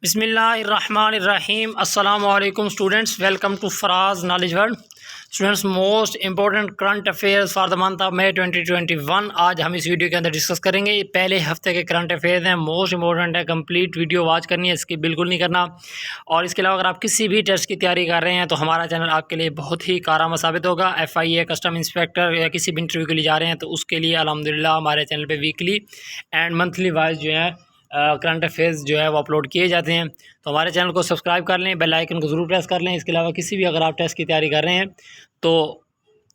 बिस्मिल्लाहिर्रहमानिर्रहीम अस्सलामु अलैकुम students, welcome to Faraz knowledge world. Students, most important current affairs for the month of May 2021 आज हम इस वीडियो के अंदर डिस्कस करेंगे। ये पहले हफ्ते के करंट अफेयर्स हैं, मोस्ट इंपॉर्टेंट है। कंप्लीट वीडियो वॉच करनी है, इसकी बिल्कुल नहीं करना। और इसके अलावा अगर आप किसी भी टेस्ट की तैयारी कर रहे हैं तो हमारा चैनल आपके लिए बहुत ही कारआमद साबित होगा। FIA, कस्टम इंस्पेक्टर या किसी भी इंटरव्यू के लिए जा रहे हैं तो उसके लिए अल्हम्दुलिल्लाह हमारे चैनल पर वीकली एंड मंथली वाइज जो है करंट अफेयर्स जो है वो अपलोड किए जाते हैं। तो हमारे चैनल को सब्सक्राइब कर लें, बेल आइकन को ज़रूर प्रेस कर लें। इसके अलावा किसी भी अगर आप टेस्ट की तैयारी कर रहे हैं तो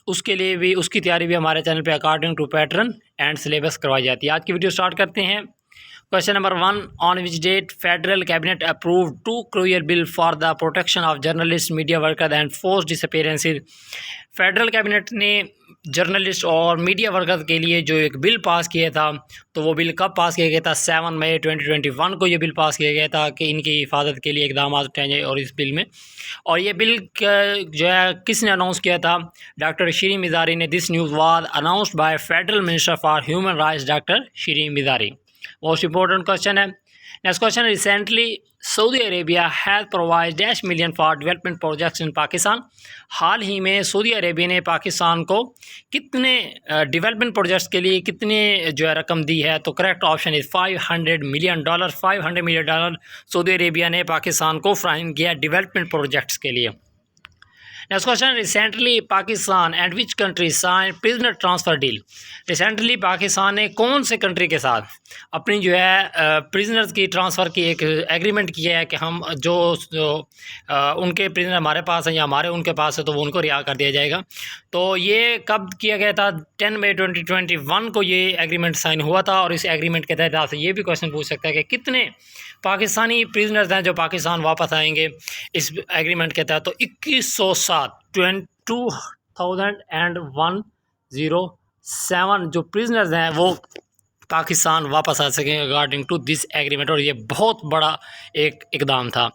उसके लिए भी उसकी तैयारी भी हमारे चैनल पे according to pattern and syllabus करवाई जाती है। आज की वीडियो स्टार्ट करते हैं। Question number 1, on which date federal cabinet approved 2 crucial bill for the protection of journalist, media worker and force disappearances. Federal cabinet ने जर्नलिस्ट और मीडिया वर्कर के लिए जो एक बिल पास किया था, तो वो बिल कब पास किया गया था? 7 मई 2021 को ये बिल पास किया गया था कि इनकी हिफाजत के लिए इकदाम उठाए जाए। और इस बिल में और ये बिल जो है किसने अनाउंस किया था? डॉक्टर शीरीन मिज़ारी ने। This news was announced by federal minister for human rights doctor Shireen Mazari. Most important question है। Next question, recently Saudi Arabia has provide dash million for development projects in Pakistan. हाल ही में सऊदी अरेबिया ने पाकिस्तान को कितने डेवलपमेंट प्रोजेक्ट्स के लिए कितने जो है रकम दी है? तो correct option is $500 million. $500 million Saudi Arabia ने पाकिस्तान को फ्राहम किया डेवलपमेंट प्रोजेक्ट्स के लिए। Next question, recently Pakistan and which country sign prisoner transfer deal. Recently Pakistan ने कौन से कंट्री के साथ अपनी जो है प्रिजनर्स की ट्रांसफ़र की एक एग्रीमेंट किया है कि हम जो उनके प्रिजनर हमारे पास हैं या हमारे उनके पास है तो वो उनको रिहा कर दिया जाएगा। तो ये कब किया गया था? 10 मई 2021 को ये एग्रीमेंट साइन हुआ था। और इस एग्रीमेंट के तहत आपसे ये भी क्वेश्चन पूछ सकता है कि कितने पाकिस्तानी प्रिजनर्स हैं जो पाकिस्तान वापस आएंगे इस एग्रीमेंट के तहत? तो 2107 जो प्रिजनर्स हैं वो पाकिस्तान वापस आ सकेंगे अकॉर्डिंग टू दिस एग्रीमेंट। और ये बहुत बड़ा एक इकदाम था।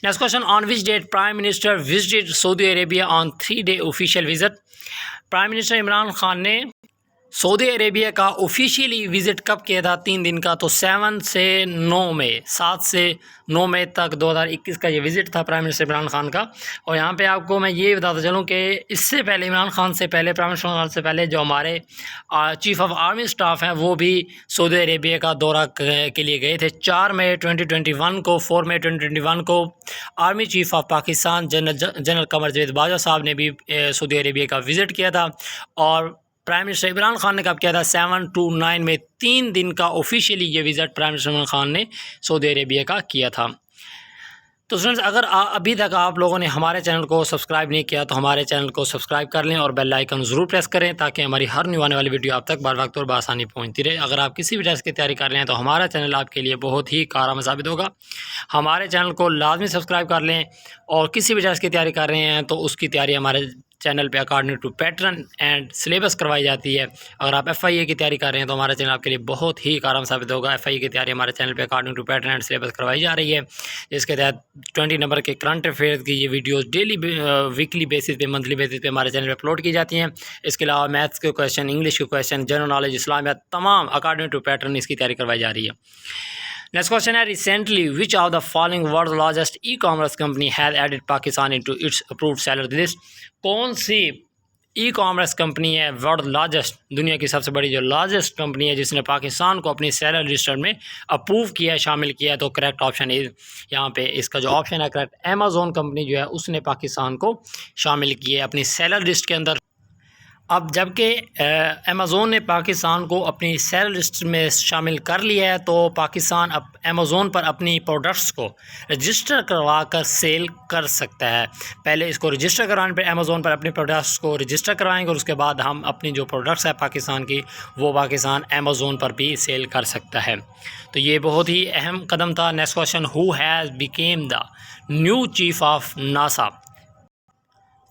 Next question, on which date prime minister visited Saudi Arabia on 3-day official visit. Prime minister Imran Khan ने सऊदी अरेबिया का ऑफिशियली विज़िट कब किया था? 3 दिन का। तो 7 से 9 मई 7 से 9 मई तक 2021 का ये विज़िट था प्राइम मिनिस्टर इमरान खान का। और यहाँ पे आपको मैं ये बताता चलूँ कि इससे पहले इमरान खान से पहले, प्राइम मिनिस्टर इमरान खान से पहले जो हमारे चीफ़ ऑफ आर्मी स्टाफ हैं वो भी सऊदी अरेबिया का दौरा के लिए गए थे। 4 मई 2021 को 4 मई 2021 को army chief of Pakistan general Qamar Javed Bajwa साहब ने भी सऊदी अरेबिया का विज़िट किया था। और प्राइम मिनिस्टर इमरान खान ने कब किया था? 7 to 9 में 3 दिन का ऑफिशियली ये visit prime minister Imran Khan ने सऊदी अरेबिया का किया था। तो स्टूडेंट्स, अगर अभी तक आप लोगों ने हमारे चैनल को सब्सक्राइब नहीं किया तो हमारे चैनल को सब्सक्राइब कर लें और बेल आइकन ज़रूर प्रेस करें ताकि हमारी हर न्यू आने वाली वीडियो आप तक बर वक्त और बआसानी पहुंचती रहे। अगर आप किसी भी टेस्ट की तैयारी कर रहे हैं तो हमारा चैनल आपके लिए बहुत ही कारआमद साबित होगा। हमारे चैनल को लाजमी सब्सक्राइब कर लें। और किसी भी टेस्ट की तैयारी कर रहे हैं तो उसकी तैयारी हमारे चैनल पे according to pattern and syllabus करवाई जाती है। अगर आप FIA की तैयारी कर रहे हैं तो हमारा चैनल आपके लिए बहुत ही कारआमद साबित होगा। FIA की तैयारी हमारे चैनल पे according to pattern and syllabus करवाई जा रही है, जिसके तहत 20 नंबर के करंट अफेयर्स की ये वीडियोस डेली वीकली बेसिस पे, मंथली बेसिस पे हमारे चैनल पर अपलोड की जाती हैं। इसके अलावा मैथ्स के क्वेश्चन, इंग्लिश के क्वेश्चन, जनरल नॉलेज, इस्लामियात, तमाम अकॉर्डिंग टू पैटर्न इसकी तैयारी करवाई जा रही है। नेक्स्ट क्वेश्चन है, recently which of the following world largest e-commerce company has added Pakistan into its approved seller list. कौन सी ई-कॉमर्स कंपनी है वर्ल्ड लार्जेस्ट, दुनिया की सबसे बड़ी जो लार्जेस्ट कंपनी है जिसने पाकिस्तान को अपनी सेलर लिस्ट में अप्रूव किया, शामिल किया? तो करेक्ट ऑप्शन इज यहाँ पे इसका जो ऑप्शन है करेक्ट, अमेज़ॉन कंपनी जो है उसने पाकिस्तान को शामिल किया अपनी सेलर लिस्ट के अंदर। अब जबकि अमेज़ॉन ने पाकिस्तान को अपनी सेलर लिस्ट में शामिल कर लिया है तो पाकिस्तान अब अमेज़ॉन पर अपनी प्रोडक्ट्स को रजिस्टर करवा कर सेल कर सकता है। पहले इसको रजिस्टर करवाने पर अमेज़ॉन पर अपने प्रोडक्ट्स को रजिस्टर करवाएंगे और उसके बाद हम अपनी जो प्रोडक्ट्स है पाकिस्तान की वो पाकिस्तान अमेज़ॉन पर भी सेल कर सकता है। तो ये बहुत ही अहम कदम था। Next question, who has became the new chief of NASA.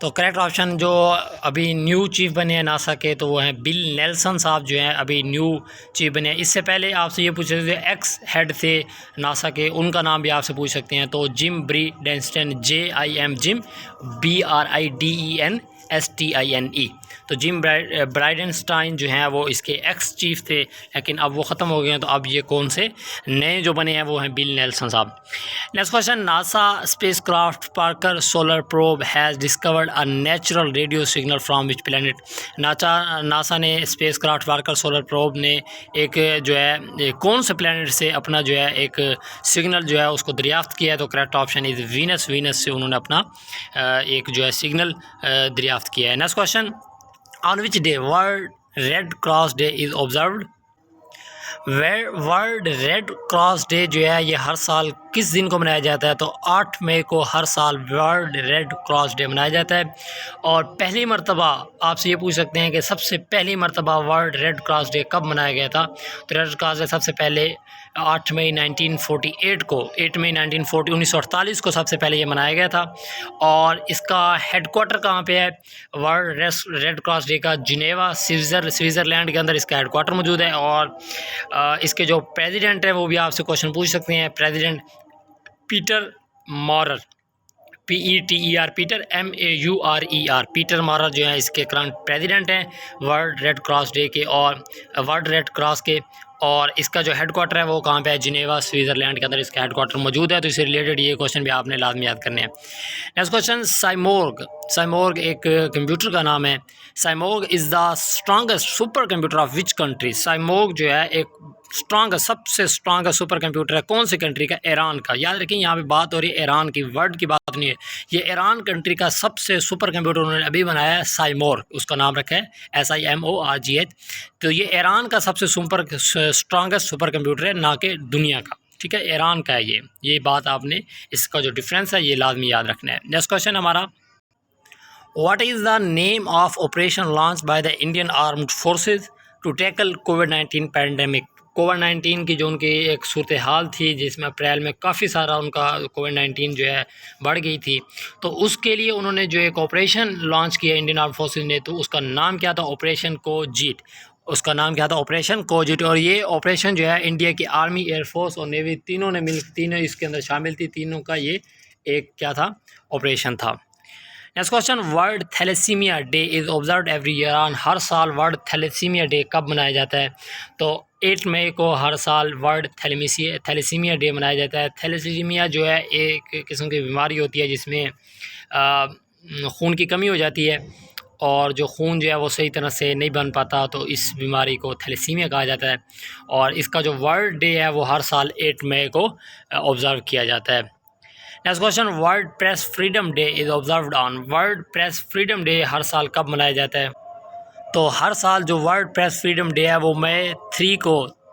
तो करेक्ट ऑप्शन जो अभी न्यू चीफ बने हैं नासा के तो वो हैं बिल नेल्सन साहब, जो हैं अभी न्यू चीफ बने हैं। इससे पहले आपसे ये पूछ सकते थे एक्स हेड थे नासा के, उनका नाम भी आपसे पूछ सकते हैं। तो Jim Bridenstine, JIM, Jim, BRIDEN STINE। तो जिम ब्राइडेनस्टाइन जो हैं वो इसके एक्स चीफ थे, लेकिन अब वो ख़त्म हो गए हैं। तो अब ये कौन से नए जो बने हैं वो हैं बिल नेल्सन साहब। Next question, NASA spacecraft Parker solar probe has discovered a natural radio signal from which planet. NASA ने स्पेसक्राफ्ट पार्कर सोलर प्रोब ने एक जो है कौन से प्लैनेट से अपना जो है एक सिग्नल जो है उसको दरियाफ्त किया है। तो correct option is Venus. Venus से उन्होंने अपना एक जो है सिग्नल दरियाफ्त किया है। Next question, on which day world red cross day is observed. World red cross day जो है ये हर साल किस दिन को मनाया जाता है। तो 8 मई को हर साल वर्ल्ड रेड क्रॉस डे मनाया जाता है। और पहली मरतबा आपसे ये पूछ सकते हैं कि सबसे पहली मरतबा वर्ल्ड रेड क्रॉस डे कब मनाया गया था। तो रेड क्रॉस डे सबसे पहले 8 मई 1948 को 8 मई 1948 को सबसे पहले ये मनाया गया था। और इसका हेडक्वार्टर कहाँ पे है वर्ल्ड रेड क्रॉस डे का? जिनेवा स्विट्ज़रलैंड के अंदर इसका हेडक्वार्टर मौजूद है। और इसके जो प्रेसिडेंट है वो भी आपसे क्वेश्चन पूछ सकते हैं। President Peter Maurer, PETER, Peter MAURER, Peter Maurer जो है इसके करंट प्रेसिडेंट हैं वर्ल्ड रेड क्रॉस डे के और वर्ल्ड रेड क्रॉस के। और इसका जो हेडक्वार्टर है वो कहाँ पे है? जिनेवा स्विट्ज़रलैंड के अंदर इसका हेडक्वार्टर मौजूद है। तो इससे रिलेटेड ये क्वेश्चन भी आपने लाजमी याद करने हैं। नेक्स्ट क्वेश्चन, साइमोर्ग एक कंप्यूटर का नाम है। Simorgh is the strongest super computer of which country. Simorgh जो है एक सबसे स्ट्रॉन्गेस्ट सुपर कंप्यूटर है कौन सी कंट्री का? ईरान का। याद रखें यहाँ पे बात हो रही है ईरान की, वर्ल्ड की बात नहीं है। ये ईरान कंट्री का सबसे सुपर कंप्यूटर उन्होंने अभी बनाया है साइमोर्ग, उसका नाम रखा है SIMORGH। तो ये ईरान का सबसे स्ट्रॉन्गेस्ट सुपर कंप्यूटर है, ना कि दुनिया का। ठीक है, ईरान का है ये बात आपने इसका जो डिफरेंस है ये लाजमी याद रखना है। नेक्स्ट क्वेश्चन हमारा, what is the name of operation launch by the Indian armed forces to tackle कोविड-19 पैंडेमिक। कोविड-19 की जो उनकी एक सूरत हाल थी जिसमें अप्रैल में काफ़ी सारा उनका कोविड-19 जो है बढ़ गई थी, तो उसके लिए उन्होंने जो एक ऑपरेशन लॉन्च किया इंडियन आर्म फोर्सेज ने, तो उसका नाम क्या था? ऑपरेशन कोजीट। उसका नाम क्या था? ऑपरेशन कोजीट। और ये ऑपरेशन जो है इंडिया की आर्मी, एयरफोर्स और नेवी तीनों इसके अंदर शामिल थी। तीनों का ये एक क्या था? ऑपरेशन था। Next question, world thalassaemia day is observed every year on. हर साल वर्ल्ड थैलेसीमिया डे कब मनाया जाता है? तो 8 मई को हर साल वर्ल्ड थैलेसीमिया डे मनाया जाता है। थैलेसीमिया जो है एक किस्म की बीमारी होती है जिसमें खून की कमी हो जाती है और जो खून जो है वो सही तरह से नहीं बन पाता, तो इस बीमारी को थैलेसीमिया कहा जाता है। और इसका जो वर्ल्ड डे है वो हर साल 8 मई को ऑब्ज़र्व किया जाता है। Next question, world press freedom day is observed on. World press freedom day हर साल कब मनाया जाता है? तो हर साल जो वर्ल्ड प्रेस फ्रीडम डे है वो मई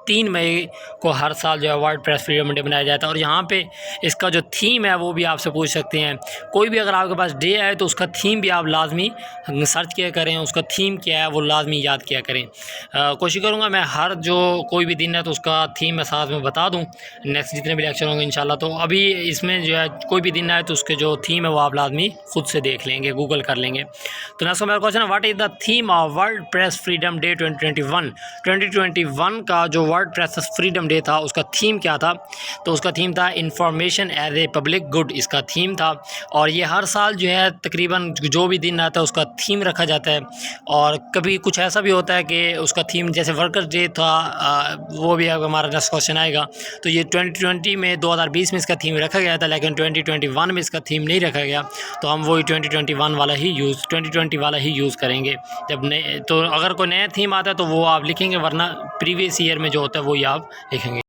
3 मई को हर साल जो है वर्ल्ड प्रेस फ्रीडम डे मनाया जाता है। और यहाँ पे इसका जो थीम है वो भी आपसे पूछ सकते हैं। कोई भी अगर आपके पास डे आए तो उसका थीम भी आप लाजमी सर्च किया करें, उसका थीम क्या है वो लाजमी याद किया करें। कोशिश करूँगा मैं हर जो कोई भी दिन है तो उसका थीम मैं साथ में बता दूँ नेक्स्ट जितने भी लेक्चर होंगे इंशाल्लाह। तो अभी इसमें जो है कोई भी दिन आए तो उसके जो थीम है वो आप लाजमी खुद से देख लेंगे, गूगल कर लेंगे। तो नेक्स्ट मेरा क्वेश्चन है, what is the theme of world press freedom day 2021 का जो वर्ल्ड प्रेस फ्रीडम डे था उसका थीम क्या था? तो उसका थीम था information as a public good, इसका थीम था। और ये हर साल जो है तकरीबन जो भी दिन आता है उसका थीम रखा जाता है। और कभी कुछ ऐसा भी होता है कि उसका थीम जैसे वर्कर्स डे था, वो भी हमारा नेक्स्ट क्वेश्चन आएगा। तो ये 2020 में इसका थीम रखा गया था, लेकिन 2021 में इसका थीम नहीं रखा गया। तो हम वही 2020 वाला ही यूज़ करेंगे जब नए। तो अगर कोई नया थीम आता है तो वो आप लिखेंगे, वरना प्रीवियस ईयर में जो होता है वही आप लिखेंगे।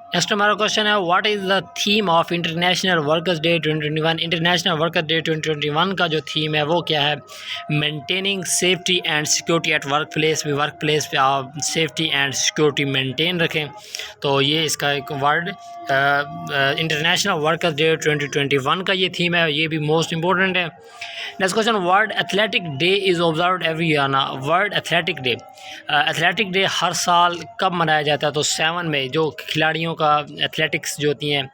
नेक्स्ट हमारा क्वेश्चन है, what is the theme of international workers day 2021। International workers day 2021 का जो थीम है वो क्या है? Maintaining safety and security at work place पे आप सेफ्टी एंड सिक्योरिटी मेंटेन रखें। तो ये इसका एक वर्ड इंटरनेशनल वर्कर्स डे 2021 का ये थीम है, ये भी मोस्ट इंपॉर्टेंट है। Next question, world athletic day is observed every year ना। वर्ल्ड एथलेटिक डे हर साल कब मनाया जाता है? तो 7 मई, जो खिलाड़ियों का एथलेटिक्स जो होती हैं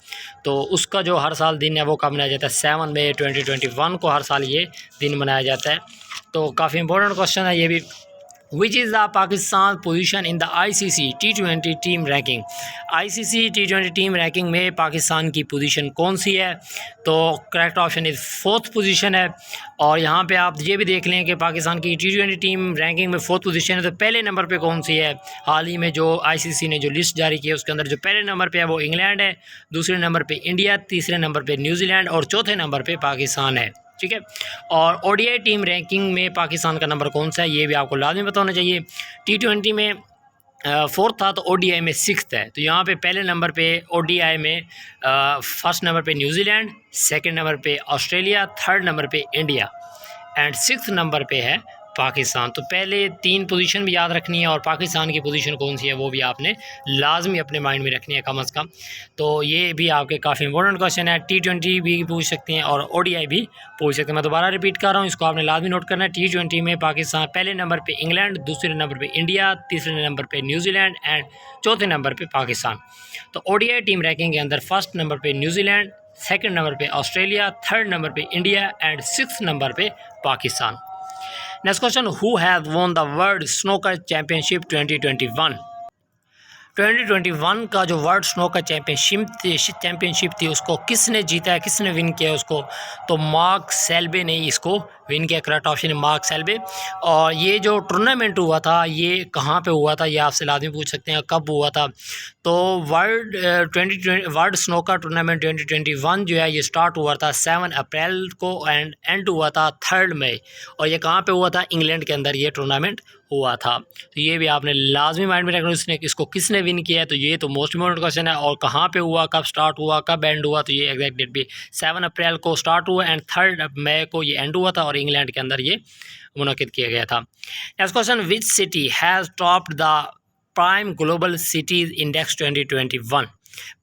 तो उसका जो हर साल दिन है वो कब मनाया जाता है? 7 मई 2021 को हर साल ये दिन मनाया जाता है। तो काफ़ी इंपॉर्टेंट क्वेश्चन है ये भी। Which is the Pakistan position in the ICC T20 team ranking. ICC T20 team ranking में पाकिस्तान की पोजीशन कौन सी है? तो correct option is 4th position है। और यहाँ पे आप ये भी देख लें कि पाकिस्तान की T20 टीम रैंकिंग में 4th पोजीशन है, तो पहले नंबर पे कौन सी है? हाल ही में जो ICC ने जो लिस्ट जारी की है उसके अंदर जो पहले नंबर पे है वो इंग्लैंड है, दूसरे नंबर पे इंडिया, तीसरे नंबर पे न्यूजीलैंड और चौथे नंबर पे पाकिस्तान है। ठीक है। और ODI टीम रैंकिंग में पाकिस्तान का नंबर कौन सा है, ये भी आपको लाजमी पता होना चाहिए। T20 में 4th था, तो ODI में 6th है। तो यहाँ पे पहले नंबर पे ODI में 1st नंबर पे न्यूजीलैंड, 2nd नंबर पे ऑस्ट्रेलिया, 3rd नंबर पे इंडिया एंड 6th नंबर पे है पाकिस्तान। तो पहले 3 पोजीशन भी याद रखनी है और पाकिस्तान की पोजीशन कौन सी है वो भी आपने लाजमी अपने माइंड में रखनी है कम अज़ कम। तो ये भी आपके काफ़ी इंपॉर्टेंट क्वेश्चन है। T20 भी पूछ सकते हैं और ODI भी पूछ सकते हैं। मैं दोबारा रिपीट कर रहा हूँ, इसको आपने लाजमी नोट करना है। T20 में पाकिस्तान पहले नंबर पर इंग्लैंड, दूसरे नंबर पर इंडिया, तीसरे नंबर पर न्यूजीलैंड एंड चौथे नंबर पर पाकिस्तान। तो ODI टीम रैंकिंग के अंदर 1st नंबर पर न्यूजीलैंड, 2nd नंबर पे ऑस्ट्रेलिया, 3rd नंबर पे इंडिया एंड 6th नंबर पे Pakistan. Next question, who has won the world snooker championship 2021। 2021 का जो वर्ल्ड स्नूकर चैम्पियनशिप थी उसको किसने जीता है, किसने विन किया है उसको? तो मार्क सेल्बे ने इसको विन किया। करेक्ट ऑप्शन है मार्क सेल्बे। और ये जो टूर्नामेंट हुआ था ये कहाँ पे हुआ था, ये आपसे लाजमी पूछ सकते हैं कब हुआ था। तो वर्ल्ड स्नूकर टूर्नामेंट 2021 जो है ये स्टार्ट हुआ था 7 अप्रैल को एंड एंड हुआ था 3 मई। और ये कहाँ पे हुआ था? इंग्लैंड के अंदर ये टूर्नामेंट हुआ था। तो ये भी आपने लाजमी माइंड में रखना, इसको किसने विन किया है। तो ये तो मोस्ट इम्पोर्टेंट क्वेश्चन है। और कहाँ पे हुआ, कब स्टार्ट हुआ, कब एंड हुआ? तो ये एग्जैक्ट डेट भी 7 अप्रैल को स्टार्ट हुआ एंड 3 मई को ये एंड हुआ था और इंग्लैंड के अंदर ये मुनक़िद किया गया था। Next question, which city has topped the prime global cities index 2021।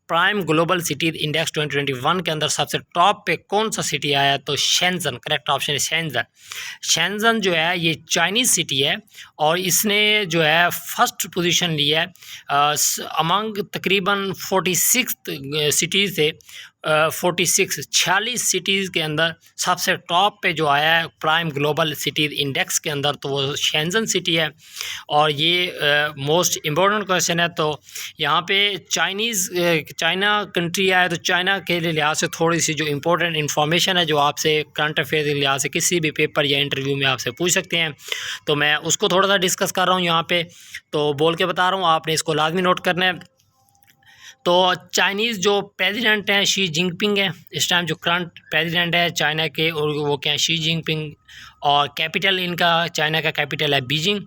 Prime global cities index 2021 के अंदर सबसे टॉप पे कौन सा सिटी आया? तो शेंजन। करेक्ट ऑप्शन है शेंजन। शेंजन जो है ये चाइनीज़ सिटी है और इसने जो है 1st पोजीशन ली है अमंग तकरीबन 46 सिटीज़ से 46 सिटीज़ के अंदर सबसे टॉप पे जो आया है प्राइम ग्लोबल सिटीज़ इंडेक्स के अंदर, तो वो शेंजन सिटी है। और ये मोस्ट इम्पोर्टेंट क्वेश्चन है। तो यहाँ पे चाइना कंट्री है, तो चाइना के लिहाज से थोड़ी सी जो इम्पोर्टेंट इन्फॉर्मेशन है जो आपसे करंट अफेयर के लिहाज से किसी भी पेपर या इंटरव्यू में आपसे पूछ सकते हैं, तो मैं उसको थोड़ा सा डिस्कस कर रहा हूँ यहाँ पे। तो बोल के बता रहा हूँ, आपने इसको लाजमी नोट करना है। तो चाइनीज़ जो प्रेसिडेंट हैं शी जिनपिंग है इस टाइम, जो करंट प्रेसिडेंट है चाइना के, और वो क्या है शी जिनपिंग। और कैपिटल इनका चाइना का कैपिटल है बीजिंग।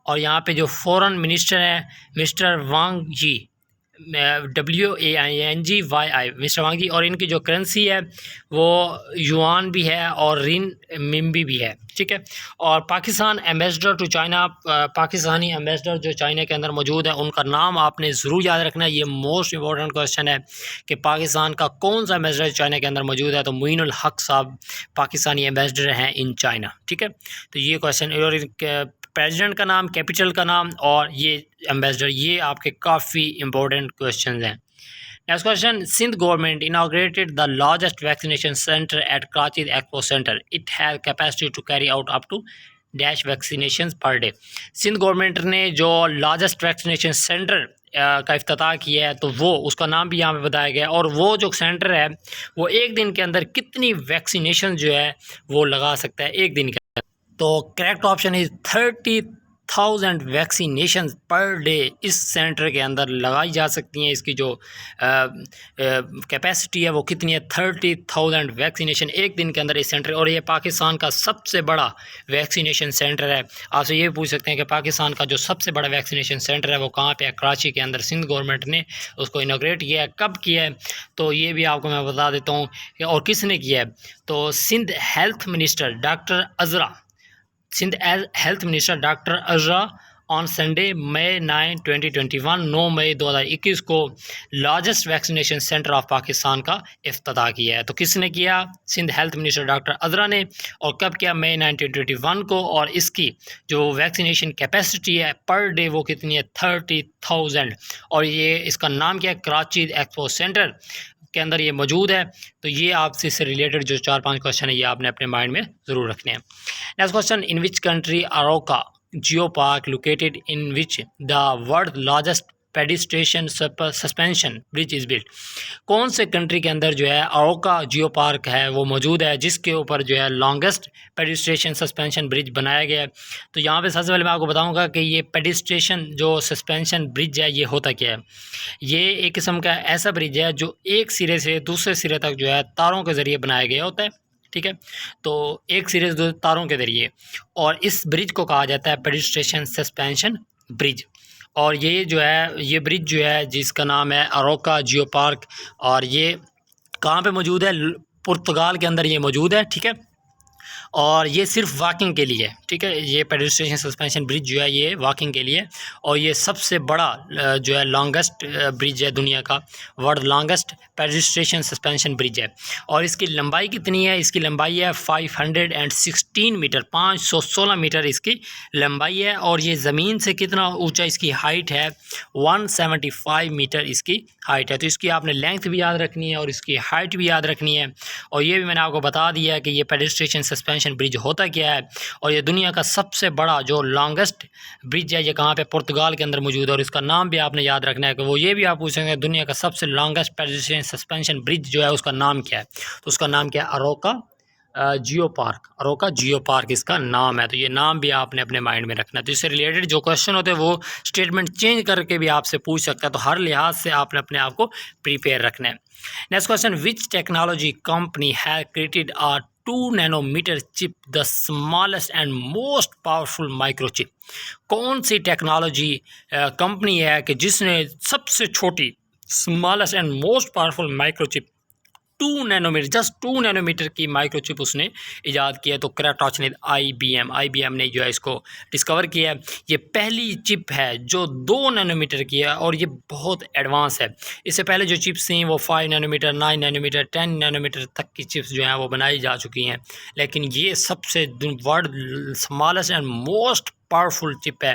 और यहाँ पे जो फॉरेन मिनिस्टर है मिस्टर वांग जी, WANGYI, मिस्टर वांग जी। और इनकी जो करेंसी है वो युआन भी है और रिन मिम्बी भी है। ठीक है। और Pakistan ambassador to China, Pakistani ambassador जो चाइना के अंदर मौजूद है उनका नाम आपने ज़रूर याद रखना है। ये मोस्ट इम्पोर्टेंट क्वेश्चन है कि पाकिस्तान का कौन सा एम्बेसडर चाइना के अंदर मौजूद है। तो मोइनुल हक साहब पाकिस्तानी एम्बेसडर हैं इन चाइना। ठीक है। तो ये क्वेश्चन, और प्रेसिडेंट का नाम, कैपिटल का नाम और ये एम्बेसडर, ये आपके काफ़ी इंपॉर्टेंट क्वेश्चंस हैं। Next question, Sindh government inaugurated the largest vaccination centre at Karachi expo centre. It has capacity to carry out up to dash vaccination per day. Sindh government ने जो लार्जेस्ट वैक्सीनेशन सेंटर का इफ्तिताह किया है तो वो उसका नाम भी यहाँ पे बताया गया है। और वो जो सेंटर है वो एक दिन के अंदर कितनी वैक्सीनेशन जो है वो लगा सकता है एक दिन के। तो correct option is 30,000 vaccination per day इस सेंटर के अंदर लगाई जा सकती हैं। इसकी जो कैपेसिटी है वो कितनी है? 30,000 वैक्सीनेशन एक दिन के अंदर इस सेंटर। और ये पाकिस्तान का सबसे बड़ा वैक्सीनेशन सेंटर है। आपसे ये पूछ सकते हैं कि पाकिस्तान का जो सबसे बड़ा वैक्सीनेशन सेंटर है वो कहाँ पे है? कराची के अंदर। सिंध गवर्नमेंट ने उसको इनॉग्रेट किया है। कब किया है तो ये भी आपको मैं बता देता हूँ और किसने किया है। तो Sindh health minister doctor Azra, Sindh health minister doctor Azra on Sunday May 9, 2021 9 मई 2021 को largest vaccination centre of Pakistan का इफ्तिताह किया है। तो किसने किया? Sindh health minister doctor Azra ने। और कब किया? मई 9, 2021 को। और इसकी जो वैक्सीनेशन कैपेसिटी है पर डे वो कितनी है? 30,000। और ये इसका नाम क्या है? कराची एक्सपो सेंटर के अंदर ये मौजूद है। तो ये आपसे इससे रिलेटेड जो 4-5 क्वेश्चन है ये आपने अपने माइंड में ज़रूर रखने हैं। Next question, in which country Arouca geo park located in which the world largest pedestrian suspension bridge is built. कौन से कंट्री के अंदर जो है अरोका जियो पार्क है वो मौजूद है, जिसके ऊपर जो है लॉन्गेस्ट पेडिस्ट्रेशन सस्पेंशन ब्रिज बनाया गया है। तो यहाँ पे सबसे पहले मैं आपको बताऊंगा कि ये पेडिस्ट्रेशन जो सस्पेंशन ब्रिज है ये होता क्या है। ये एक किस्म का ऐसा ब्रिज है जो एक सिरे से दूसरे सिरे तक जो है तारों के ज़रिए बनाया गया होता है, ठीक है। तो एक सिरे से तारों के ज़रिए, और इस ब्रिज को कहा जाता है पेडिस्ट्रेशन सस्पेंशन ब्रिज। और ये जो है ये ब्रिज जो है जिसका नाम है अरोका जियो पार्क, और ये कहाँ पे मौजूद है, पुर्तगाल के अंदर ये मौजूद है, ठीक है। और ये सिर्फ वॉकिंग के लिए, ठीक है। ये पेडिस्ट्रेशन सस्पेंशन ब्रिज जो है ये वॉकिंग के लिए, और ये सबसे बड़ा जो है लॉन्गेस्ट ब्रिज है दुनिया का, वर्ल्ड लॉन्गेस्ट पेडिस्ट्रेशन सस्पेंशन ब्रिज है। और इसकी लंबाई कितनी है, इसकी लंबाई है 516 मीटर, 516 मीटर इसकी लंबाई है। और ये ज़मीन से कितना ऊंचा इसकी हाइट है, 175 मीटर इसकी हाइट है। तो इसकी आपने लेंथ भी याद रखनी है और इसकी हाइट भी याद रखनी है। और ये भी मैंने आपको बता दिया है कि ये पेडिस्ट्रेशन सस्पेंशन ब्रिज होता क्या है। और ये दुनिया का सबसे बड़ा जो लॉन्गेस्ट ब्रिज है ये कहाँ पे, पुर्तगाल के अंदर मौजूद है। और इसका नाम भी आपने याद रखना है कि वो ये भी आप पूछेंगे दुनिया का सबसे लॉन्गेस्ट पेडिस्ट्रेशन सस्पेंशन ब्रिज जो है उसका नाम क्या है, तो उसका नाम क्या है, अरोका जियो पार्क। अरोका जियो पार्क इसका नाम है। तो ये नाम भी आपने अपने माइंड में रखना है। तो इससे रिलेटेड जो क्वेश्चन होते हैं वो स्टेटमेंट चेंज करके भी आपसे पूछ सकता है, तो हर लिहाज से आपने अपने आप को प्रिपेयर रखना है। Next question, which technology company has created a 2 nanometre chip, the smallest and most powerful microchip. कौन सी टेक्नोलॉजी कंपनी है कि जिसने सबसे छोटी smallest and most powerful microchip 2 nanometre, just 2 nanometre की माइक्रोचिप उसने इजाद किया है। तो करेक्ट ऑप्शन है IBM ने जो है इसको डिस्कवर किया है। ये पहली चिप है जो 2 नैनोमीटर की है और ये बहुत एडवांस है। इससे पहले जो चिप्स थी वो 5 नैनोमीटर, 9 नैनोमीटर, 10 नैनोमीटर तक की चिप्स जो हैं वो बनाई जा चुकी हैं, लेकिन ये सबसे world smallest and most powerful chip है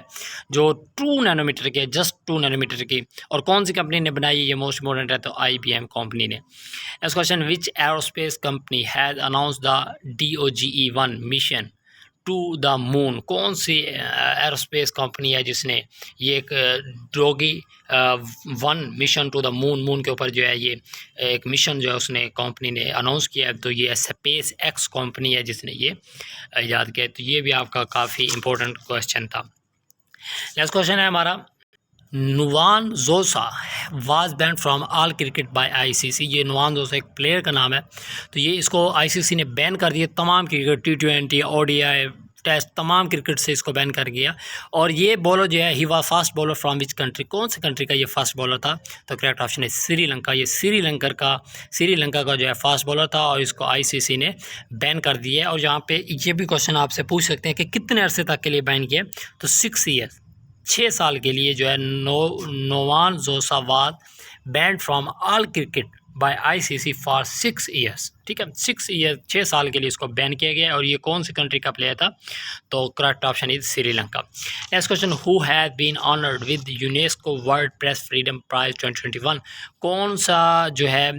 जो 2 नैनोमीटर की है, जस्ट 2 नैनोमीटर की। और कौन सी कंपनी ने बनाई ये मोस्ट इम्पोर्टेंट है, तो IBM कंपनी ने। Next question, which aerospace company has announce the DOGE-1 mission to the moon. कौन सी एरोस्पेस कंपनी है जिसने ये एक doge 1 mission to the moon के ऊपर जो है ये एक मिशन जो है उसने कंपनी ने अनाउंस किया है। तो ये स्पेस एक्स कंपनी है जिसने ये याद किया। तो ये भी आपका काफ़ी इंपॉर्टेंट क्वेश्चन था। नेक्स्ट क्वेश्चन है हमारा, नुवान जोसा was banned from all cricket bye ICC। ये नुवान जोसा एक प्लेयर का नाम है। तो ये इसको ICC ने बैन कर दिया, तमाम क्रिकेट, T20, ODI, टेस्ट, तमाम क्रिकेट से इसको बैन कर दिया। और ये बॉलर जो है he was fast bowler from which country. कौन से कंट्री का ये फास्ट बॉलर था, तो करेक्ट ऑप्शन है श्रीलंका। ये श्रीलंका का जो है फास्ट बॉलर था और इसको ICC ने बैन कर दिया। और यहाँ पे ये भी क्वेश्चन आपसे पूछ सकते हैं कि कितने अरसे तक के लिए बैन किया, तो 6 ईयर्स, 6 साल के लिए जो है नोवान जोसा was banned from all cricket bye ICC for 6 years, ठीक है। 6 ईयर, 6 साल के लिए इसको बैन किया गया। और ये कौन सी कंट्री का प्लेयर था, तो correct option is Sri Lanka. Next question, who has been honoured with UNESCO world press freedom prize 2021। कौन सा जो है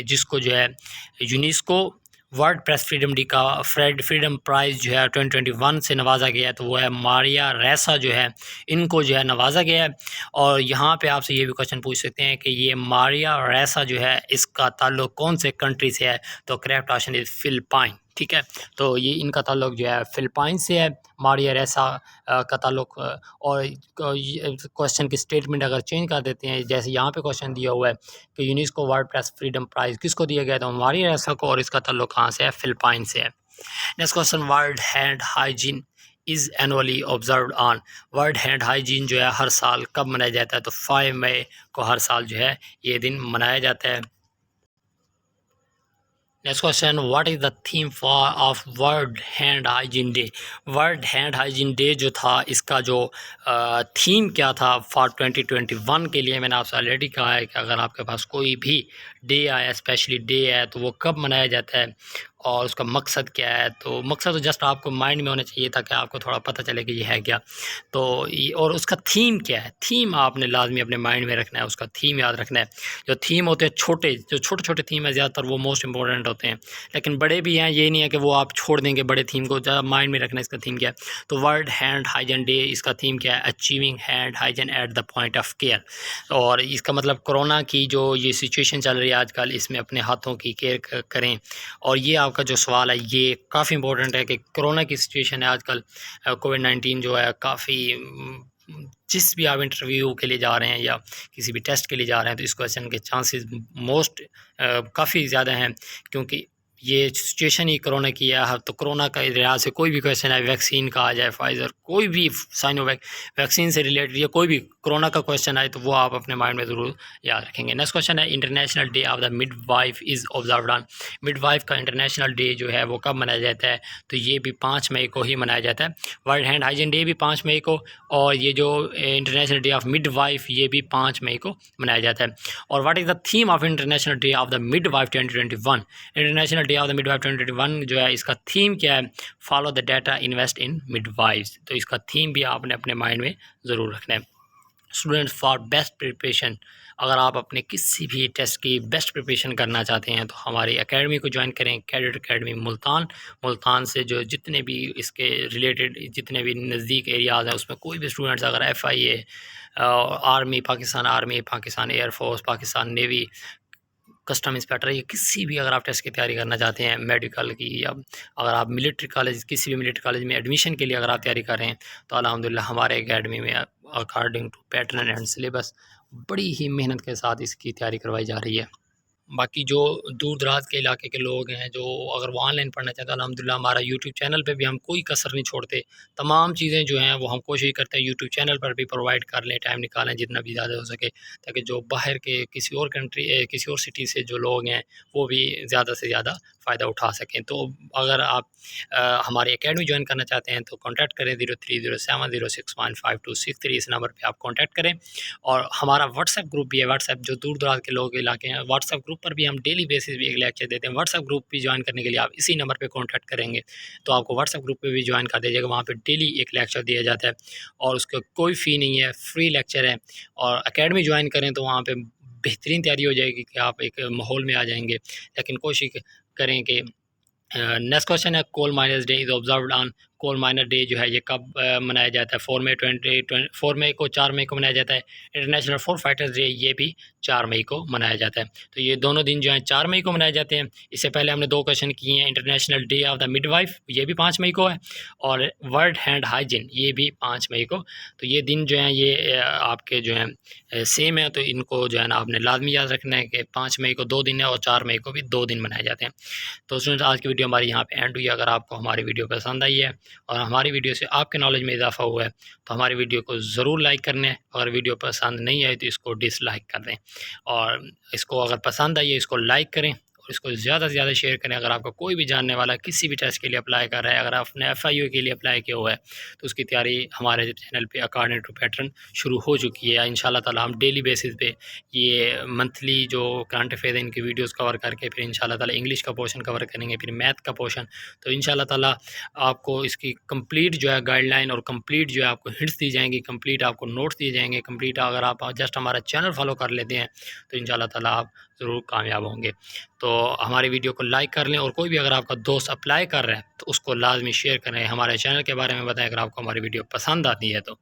जिसको जो है UNESCO world press freedom prize जो है 2021 से नवाजा गया है, तो वो है मारिया रेसा जो है, इनको जो है नवाजा गया है। और यहाँ पे आपसे ये भी क्वेश्चन पूछ सकते हैं कि ये मारिया रेसा जो है इसका ताल्लुक़ कौन से कंट्री से है, तो करेक्ट ऑप्शन इज़ फिलिपाइन, ठीक है। तो ये इनका ताल्लुक़ जो है फिलिपाइन से है, मारिया रेसा का ताल्लुक़। और क्वेश्चन की स्टेटमेंट अगर चेंज कर देते हैं, जैसे यहाँ पे क्वेश्चन दिया हुआ है कि UNESCO world press freedom prize किसको दिया गया, तो मारिया रेसा को, और इसका ताल्लुक़ कहाँ से है, फिलिपाइन से है। Next question, world hand hygiene is annually observed on. World hand hygiene जो है हर साल कब मनाया जाता है, तो 5 मई को हर साल जो है ये दिन मनाया जाता है। Next question, what is the theme of world hand hygiene day. World hand hygiene day जो था इसका जो थीम क्या था फॉर 2021 के लिए, मैंने आपसे ऑलरेडी कहा है कि अगर आपके पास कोई भी डे आया, स्पेशली डे है, तो वो कब मनाया जाता है, और उसका मकसद क्या है। तो मकसद तो जस्ट आपको माइंड में होना चाहिए ताकि आपको थोड़ा पता चले कि ये है क्या। तो और उसका थीम क्या है, थीम आपने लाजमी अपने माइंड में रखना है, उसका थीम याद रखना है। जो थीम होते हैं जो छोटे छोटे थीम है ज़्यादातर वो मोस्ट इंपॉर्टेंट होते हैं, लेकिन बड़े भी हैं, ये नहीं है कि वो आप छोड़ देंगे बड़े थीम को। ज़्यादा माइंड में रखना है इसका थीम क्या है। तो वर्ल्ड हैंड हाइजीन डे, इसका थीम क्या है, achieving hand hygiene at the point of care. और इसका मतलब कोरोना की जो ये सिचुएशन चल रही है आजकल, इसमें अपने हाथों की केयर करें। और ये आपका जो सवाल है ये काफ़ी इंपॉर्टेंट है कि कोरोना की सिचुएशन है आजकल, कोविड-19 जो है काफ़ी जिस भी आप इंटरव्यू के लिए जा रहे हैं या किसी भी टेस्ट के लिए जा रहे हैं तो इस क्वेश्चन के चांसेस मोस्ट काफ़ी ज़्यादा हैं, क्योंकि ये सिचुएशन ही कोरोना की है। तो कोरोना का लिहाज से कोई भी क्वेश्चन है, वैक्सीन का आ जाए, फाइज़र, कोई भी साइनोवैक वैक्सीन से रिलेटेड या कोई भी कोरोना का क्वेश्चन आए तो वो आप अपने माइंड में ज़रूर याद रखेंगे। नेक्स्ट क्वेश्चन है, international day of the midwife is observed on. Midwife का इंटरनेशनल डे जो है वो कब मनाया जाता है, तो ये भी 5 मई को ही मनाया जाता है। वर्ल्ड हैंड हाइजीन डे भी 5 मई को, और ये जो इंटरनेशनल डे ऑफ मिडवाइफ ये भी 5 मई को मनाया जाता है। और what is the theme of international day of the midwife 2021। International day of the midwife 2021 जो है इसका थीम क्या है, follow the data invest in midwives. तो इसका थीम भी आपने अपने माइंड में ज़रूर रखना है। स्टूडेंट्स फॉर बेस्ट प्रिपरेशन, अगर आप अपने किसी भी टेस्ट की बेस्ट प्रिपरेशन करना चाहते हैं तो हमारी एकेडमी को ज्वाइन करें, कैडेट एकेडमी मुल्तान। मुल्तान से जो जितने भी इसके रिलेटेड जितने भी नज़दीक एरियाज़ हैं उसमें कोई भी स्टूडेंट्स अगर FIA, army, Pakistan air force, Pakistan navy, custom inspector, या किसी भी अगर आप टेस्ट की तैयारी करना चाहते हैं मेडिकल की, या अगर आप मिलिट्री कॉलेज किसी भी मिलिट्री कॉलेज में एडमिशन के लिए अगर आप तैयारी कर रहे हैं तो अल्हम्दुलिल्लाह हमारे एकेडमी में according to pattern and syllabus बड़ी ही मेहनत के साथ इसकी तैयारी करवाई जा रही है। बाकी जो दूर दराज के इलाके के लोग हैं जो अगर वो ऑनलाइन पढ़ना चाहते हैं, अल्हम्दुलिल्लाह हमारा यूट्यूब चैनल पे भी हम कोई कसर नहीं छोड़ते। तमाम चीज़ें जो हैं वो हम कोशिश करते हैं यूट्यूब चैनल पर भी प्रोवाइड कर लें, टाइम निकालें जितना भी ज़्यादा हो सके, ताकि जो बाहर के किसी और कंट्री किसी और सिटी से जो लोग हैं वो भी ज़्यादा से ज़्यादा फ़ायदा उठा सकें। तो अगर आप हमारी एकेडमी ज्वाइन करना चाहते हैं तो कॉन्टैक्ट करें 0307061523, इस नंबर पर आप कॉन्टैक्ट करें। और हमारा व्हाट्सएप ग्रुप भी है, व्हाट्सएप जो दूर दराज के लोग इलाके हैं, व्हाट्सएप ग्रुप पर भी हम डेली बेसिस भी एक लेक्चर देते हैं। व्हाट्सएप ग्रुप भी ज्वाइन करने के लिए आप इसी नंबर पे कांटेक्ट करेंगे तो आपको व्हाट्सएप ग्रुप पे भी ज्वाइन कर दीजिएगा। वहाँ पे डेली एक लेक्चर दिया जाता है और उसका कोई फ़ी नहीं है, फ्री लेक्चर है। और एकेडमी ज्वाइन करें तो वहाँ पे बेहतरीन तैयारी हो जाएगी कि आप एक माहौल में आ जाएंगे। लेकिन कोशिश करें कि नेक्स्ट क्वेश्चन है, coal miners day is observed on. Coal miner day जो है ये कब मनाया जाता है, 4 मई को, 4 मई को मनाया जाता है। इंटरनेशनल फॉर फाइटर्स डे ये भी 4 मई को मनाया जाता है। तो ये दोनों दिन जो हैं 4 मई को मनाए जाते हैं। इससे पहले हमने 2 क्वेश्चन किए हैं, international day of the midwife ये भी 5 मई को है, और वर्ल्ड हैंड हाइजीन ये भी 5 मई को। तो ये दिन जो हैं ये आपके जो हैं सेम है, तो इनको जो है ना आपने लाजमी याद रखना है कि 5 मई को 2 दिन है और 4 मई को भी 2 दिन मनाए जाते हैं। तो स्टूडेंट्स आज की वीडियो हमारी यहाँ पे एंड हुई। अगर आपको हमारी वीडियो पसंद आई है और हमारी वीडियो से आपके नॉलेज में इजाफा हुआ है तो हमारी वीडियो को ज़रूर लाइक करना है। अगर वीडियो पसंद नहीं आई तो इसको डिसलाइक कर दें, और इसको अगर पसंद आई है इसको लाइक करें और इसको ज़्यादा से ज़्यादा शेयर करें। अगर आपका कोई भी जानने वाला किसी भी टेस्ट के लिए अप्लाई कर रहा है, अगर आपने FIU के लिए अप्लाई किया हुआ है तो उसकी तैयारी हमारे चैनल पे अकॉर्डिंग टू पैटर्न शुरू हो चुकी है। इंशाल्लाह ताला हम डेली बेसिस पे ये मंथली जो करंट अफेयर इनकी वीडियोस कवर करके फिर इंशाल्लाह ताला इंग्लिश का पोर्शन कवर करेंगे, फिर मैथ का पोर्शन। तो इंशाल्लाह ताला आपको इसकी कंप्लीट जो है गाइडलाइन और कंप्लीट जो है आपको हिंट्स दी जाएंगी, कंप्लीट आपको नोट्स दिए जाएंगे, कंप्लीट अगर आप जस्ट हमारा चैनल फॉलो कर लेते हैं तो इंशाल्लाह ताला आप ज़रूर कामयाब होंगे। तो हमारी वीडियो को लाइक कर लें और कोई भी अगर आपका दोस्त अप्लाई कर रहा है तो उसको लाजमी शेयर करें। हमारे चैनल के बारे में बताएं अगर आपको हमारी वीडियो पसंद आती है तो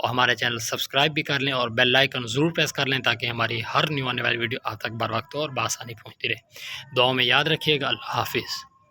हमारे चैनल सब्सक्राइब भी कर लें और बेल आइकन ज़रूर प्रेस कर लें ताकि हमारी हर न्यू आने वाली वीडियो आप तक बर वक्त और बआसानी पहुँचती रहे। दुआओं में याद रखिएगा। अल्लाह हाफिज़।